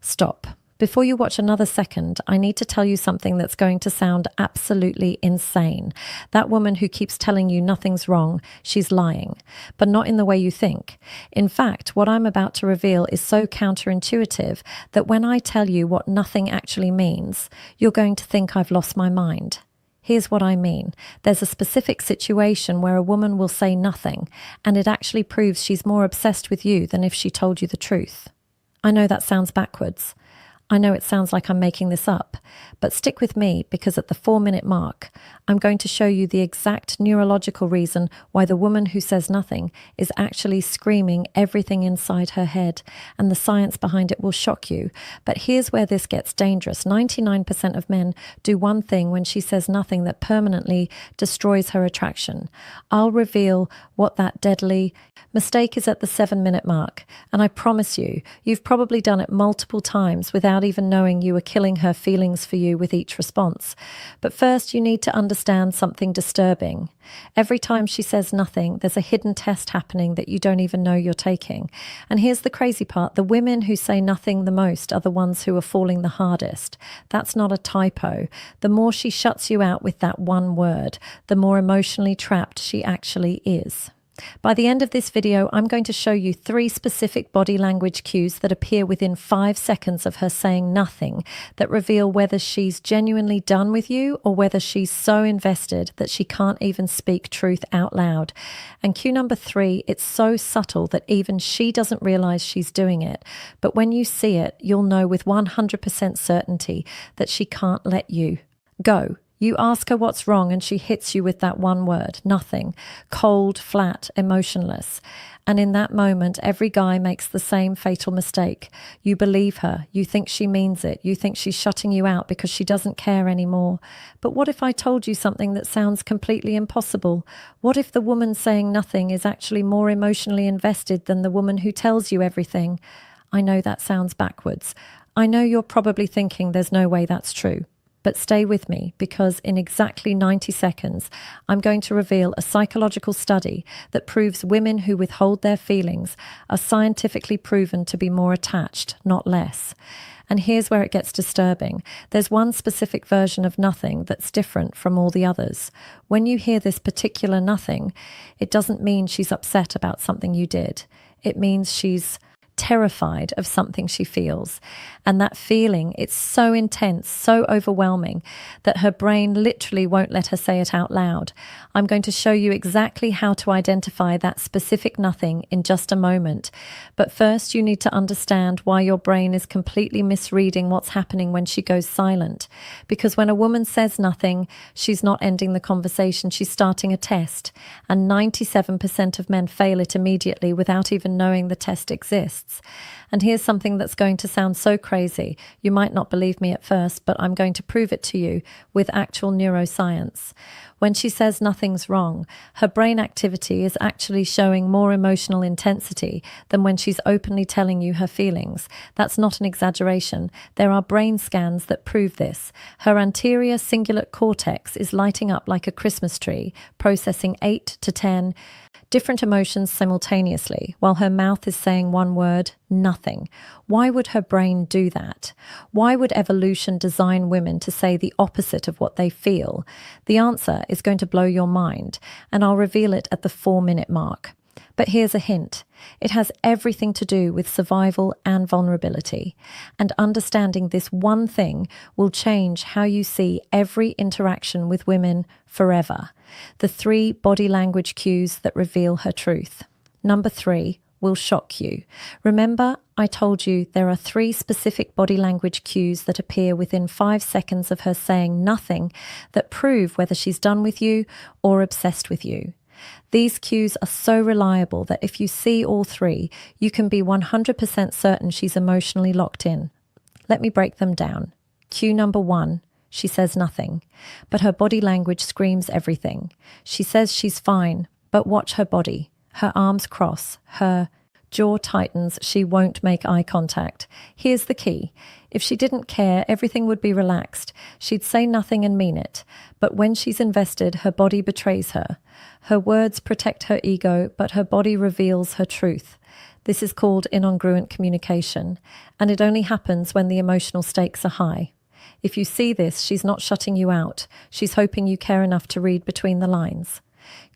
Stop. Before you watch another second, I need to tell you something that's going to sound absolutely insane. That woman who keeps telling you nothing's wrong, she's lying, but not in the way you think. In fact, what I'm about to reveal is so counterintuitive that when I tell you what nothing actually means, you're going to think I've lost my mind. Here's what I mean. There's a specific situation where a woman will say nothing, and it actually proves she's more obsessed with you than if she told you the truth. I know that sounds backwards. I know it sounds like I'm making this up, but stick with me because at the 4-minute mark, I'm going to show you the exact neurological reason why the woman who says nothing is actually screaming everything inside her head, and the science behind it will shock you. But here's where this gets dangerous. 99% of men do one thing when she says nothing that permanently destroys her attraction. I'll reveal what that deadly mistake is at the 7-minute mark, and I promise you, you've probably done it multiple times without even knowing you were killing her feelings for you with each response. But first, you need to understand something disturbing. Every time she says nothing, there's a hidden test happening that you don't even know you're taking. And here's the crazy part. The women who say nothing the most are the ones who are falling the hardest. That's not a typo. The more she shuts you out with that one word, the more emotionally trapped she actually is. By the end of this video, I'm going to show you 3 specific body language cues that appear within 5 seconds of her saying nothing that reveal whether she's genuinely done with you or whether she's so invested that she can't even speak truth out loud. And cue number 3, it's so subtle that even she doesn't realize she's doing it. But when you see it, you'll know with 100% certainty that she can't let you go. You ask her what's wrong and she hits you with that one word, nothing, cold, flat, emotionless. And in that moment, every guy makes the same fatal mistake. You believe her. You think she means it. You think she's shutting you out because she doesn't care anymore. But what if I told you something that sounds completely impossible? What if the woman saying nothing is actually more emotionally invested than the woman who tells you everything? I know that sounds backwards. I know you're probably thinking there's no way that's true. But stay with me because in exactly 90 seconds, I'm going to reveal a psychological study that proves women who withhold their feelings are scientifically proven to be more attached, not less. And here's where it gets disturbing. There's one specific version of nothing that's different from all the others. When you hear this particular nothing, it doesn't mean she's upset about something you did. It means she's terrified of something she feels. And that feeling, it's so intense, so overwhelming that her brain literally won't let her say it out loud. I'm going to show you exactly how to identify that specific nothing in just a moment. But first, you need to understand why your brain is completely misreading what's happening when she goes silent. Because when a woman says nothing, she's not ending the conversation, she's starting a test. And 97% of men fail it immediately without even knowing the test exists. And here's something that's going to sound so crazy. You might not believe me at first, but I'm going to prove it to you with actual neuroscience. When she says nothing's wrong, her brain activity is actually showing more emotional intensity than when she's openly telling you her feelings. That's not an exaggeration. There are brain scans that prove this. Her anterior cingulate cortex is lighting up like a Christmas tree, processing 8 to 10 different emotions simultaneously, while her mouth is saying one word, nothing. Why would her brain do that? Why would evolution design women to say the opposite of what they feel? The answer is going to blow your mind, and I'll reveal it at the 4-minute mark. But here's a hint. It has everything to do with survival and vulnerability. And understanding this one thing will change how you see every interaction with women forever. The 3 body language cues that reveal her truth. Number 3 will shock you. Remember, I told you there are 3 specific body language cues that appear within 5 seconds of her saying nothing that prove whether she's done with you or obsessed with you. These cues are so reliable that if you see all 3, you can be 100% certain she's emotionally locked in. Let me break them down. Cue number 1, she says nothing, but her body language screams everything. She says she's fine, but watch her body. Her arms cross, her jaw tightens, she won't make eye contact. Here's the key. If she didn't care, everything would be relaxed. She'd say nothing and mean it. But when she's invested, her body betrays her. Her words protect her ego, but her body reveals her truth. This is called incongruent communication, and it only happens when the emotional stakes are high. If you see this, she's not shutting you out. She's hoping you care enough to read between the lines.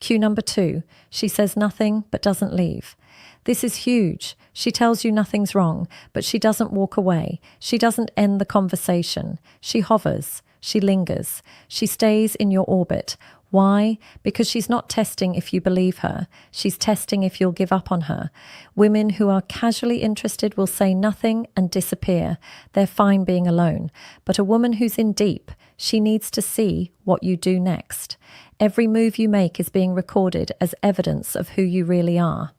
Cue number 2, she says nothing but doesn't leave. This is huge. She tells you nothing's wrong, but she doesn't walk away. She doesn't end the conversation. She hovers. She lingers. She stays in your orbit. Why? Because she's not testing if you believe her. She's testing if you'll give up on her. Women who are casually interested will say nothing and disappear. They're fine being alone. But a woman who's in deep, she needs to see what you do next. Every move you make is being recorded as evidence of who you really are.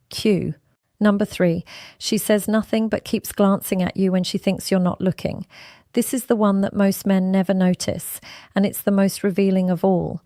Cue. Number 3, she says nothing but keeps glancing at you when she thinks you're not looking. This is the one that most men never notice, and it's the most revealing of all.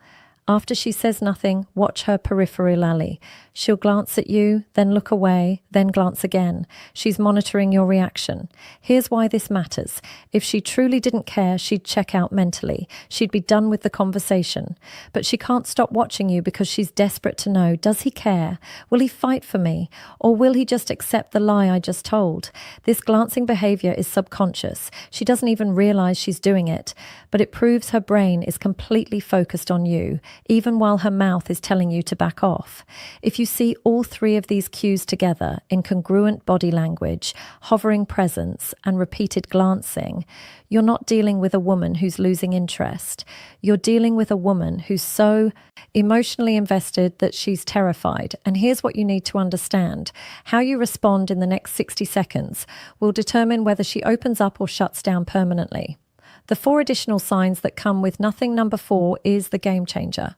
After she says nothing, watch her peripheral alley. She'll glance at you, then look away, then glance again. She's monitoring your reaction. Here's why this matters. If she truly didn't care, she'd check out mentally. She'd be done with the conversation. But she can't stop watching you because she's desperate to know, does he care? Will he fight for me? Or will he just accept the lie I just told? This glancing behavior is subconscious. She doesn't even realize she's doing it, but it proves her brain is completely focused on you, even while her mouth is telling you to back off. If you see all 3 of these cues together in congruent body language, hovering presence, and repeated glancing, you're not dealing with a woman who's losing interest. You're dealing with a woman who's so emotionally invested that she's terrified. And here's what you need to understand. How you respond in the next 60 seconds will determine whether she opens up or shuts down permanently. The 4 additional signs that come with nothing number 4 is the game changer.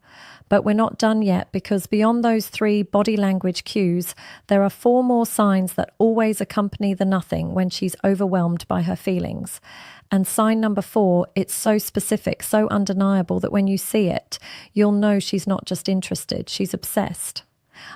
But we're not done yet, because beyond those 3 body language cues, there are 4 more signs that always accompany the nothing when she's overwhelmed by her feelings. And sign number 4, it's so specific, so undeniable that when you see it, you'll know she's not just interested, she's obsessed.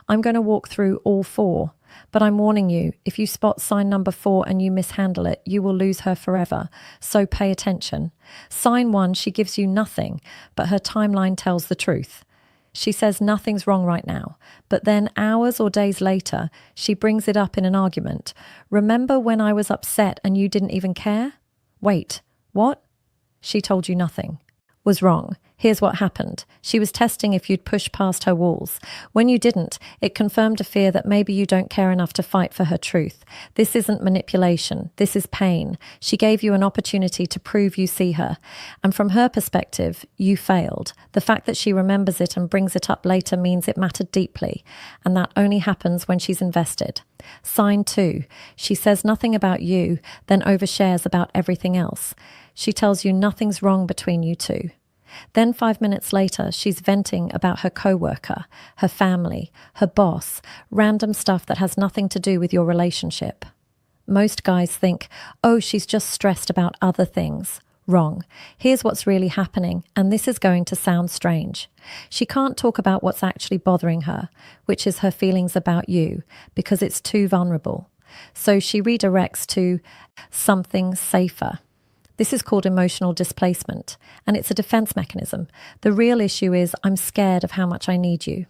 I'm going to walk through all 4. But I'm warning you, if you spot sign number 4 and you mishandle it, you will lose her forever. So pay attention. Sign 1, she gives you nothing, but her timeline tells the truth. She says nothing's wrong right now, but then hours or days later, she brings it up in an argument. Remember when I was upset and you didn't even care? Wait, what? She told you nothing. Was wrong. Here's what happened. She was testing if you'd push past her walls. When you didn't, it confirmed a fear that maybe you don't care enough to fight for her truth. This isn't manipulation. This is pain. She gave you an opportunity to prove you see her. And from her perspective, you failed. The fact that she remembers it and brings it up later means it mattered deeply. And that only happens when she's invested. Sign 2. She says nothing about you, then overshares about everything else. She tells you nothing's wrong between you two. Then 5 minutes later, she's venting about her coworker, her family, her boss, random stuff that has nothing to do with your relationship. Most guys think, oh, she's just stressed about other things. Wrong. Here's what's really happening, and this is going to sound strange. She can't talk about what's actually bothering her, which is her feelings about you, because it's too vulnerable. So she redirects to something safer. This is called emotional displacement, and it's a defense mechanism. The real issue is, I'm scared of how much I need you.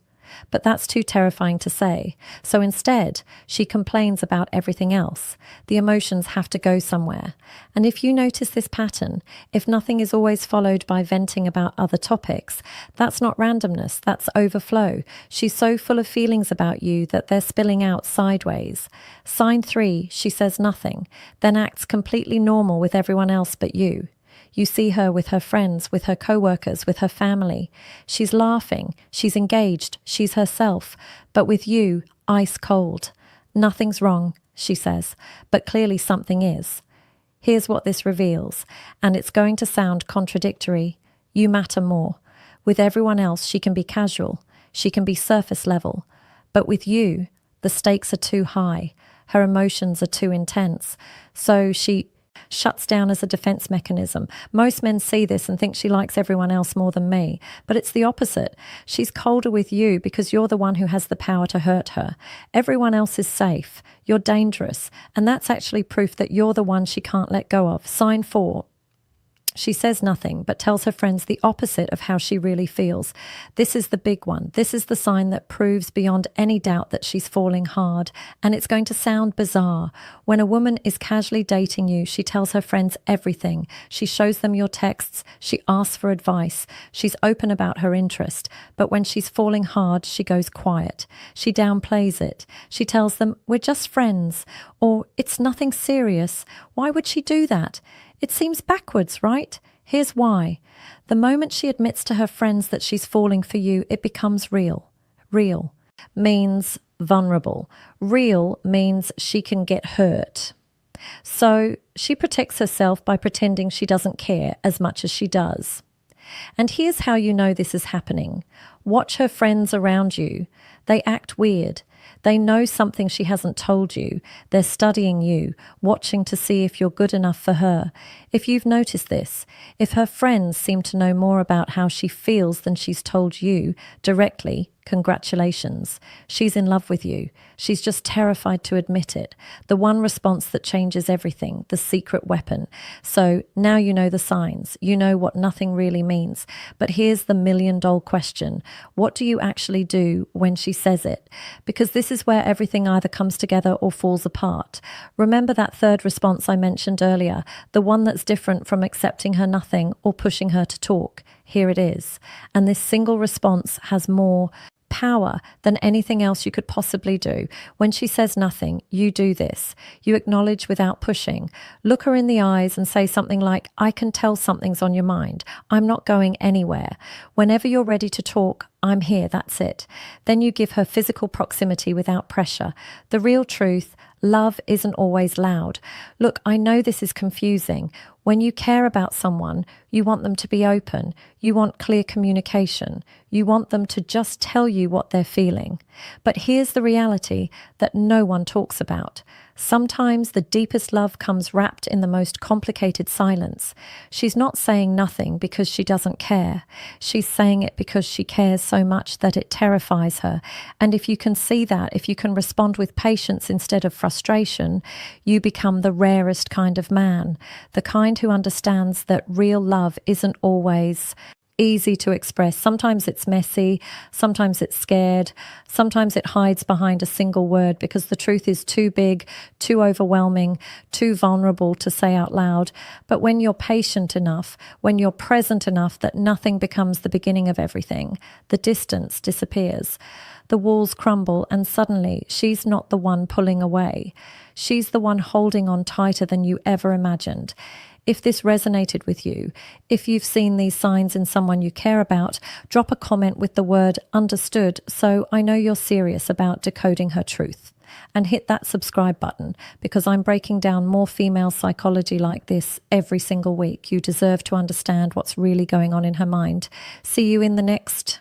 But that's too terrifying to say. So instead, she complains about everything else. The emotions have to go somewhere. And if you notice this pattern, if nothing is always followed by venting about other topics, that's not randomness, that's overflow. She's so full of feelings about you that they're spilling out sideways. Sign 3, she says nothing, then acts completely normal with everyone else but you. You see her with her friends, with her co-workers, with her family. She's laughing, she's engaged, she's herself. But with you, ice cold. Nothing's wrong, she says, but clearly something is. Here's what this reveals, and it's going to sound contradictory. You matter more. With everyone else, she can be casual, she can be surface level. But with you, the stakes are too high. Her emotions are too intense. So she shuts down as a defense mechanism. Most men see this and think she likes everyone else more than me, but it's the opposite. She's colder with you because you're the one who has the power to hurt her. Everyone else is safe. You're dangerous, and that's actually proof that you're the one she can't let go of. Sign 4. She says nothing, but tells her friends the opposite of how she really feels. This is the big one. This is the sign that proves beyond any doubt that she's falling hard. And it's going to sound bizarre. When a woman is casually dating you, she tells her friends everything. She shows them your texts. She asks for advice. She's open about her interest. But when she's falling hard, she goes quiet. She downplays it. She tells them, we're just friends, or it's nothing serious. Why would she do that? It seems backwards, right? Here's why. The moment she admits to her friends that she's falling for you, it becomes real. Real means vulnerable. Real means she can get hurt. So she protects herself by pretending she doesn't care as much as she does. And here's how you know this is happening. Watch her friends around you. They act weird. They know something she hasn't told you. They're studying you, watching to see if you're good enough for her. If you've noticed this, if her friends seem to know more about how she feels than she's told you directly, congratulations. She's in love with you. She's just terrified to admit it. The one response that changes everything, the secret weapon. So now you know the signs. You know what nothing really means. But here's the million-dollar question. What do you actually do when she says it? Because this is where everything either comes together or falls apart. Remember that third response I mentioned earlier, the one that's different from accepting her nothing or pushing her to talk. Here it is. And this single response has more power than anything else you could possibly do. When she says nothing, you do this. You acknowledge without pushing. Look her in the eyes and say something like, I can tell something's on your mind. I'm not going anywhere. Whenever you're ready to talk, I'm here, that's it. Then you give her physical proximity without pressure. The real truth, love isn't always loud. Look, I know this is confusing. When you care about someone, you want them to be open. You want clear communication. You want them to just tell you what they're feeling. But here's the reality that no one talks about. Sometimes the deepest love comes wrapped in the most complicated silence. She's not saying nothing because she doesn't care. She's saying it because she cares so much that it terrifies her. And if you can see that, if you can respond with patience instead of frustration, you become the rarest kind of man, the kind who understands that real love isn't always easy to express. Sometimes it's messy, sometimes it's scared, sometimes it hides behind a single word because the truth is too big, too overwhelming, too vulnerable to say out loud. But when you're patient enough, when you're present enough that nothing becomes the beginning of everything, the distance disappears. The walls crumble and suddenly she's not the one pulling away. She's the one holding on tighter than you ever imagined. If this resonated with you, if you've seen these signs in someone you care about, drop a comment with the word understood so I know you're serious about decoding her truth. And hit that subscribe button because I'm breaking down more female psychology like this every single week. You deserve to understand what's really going on in her mind. See you in the next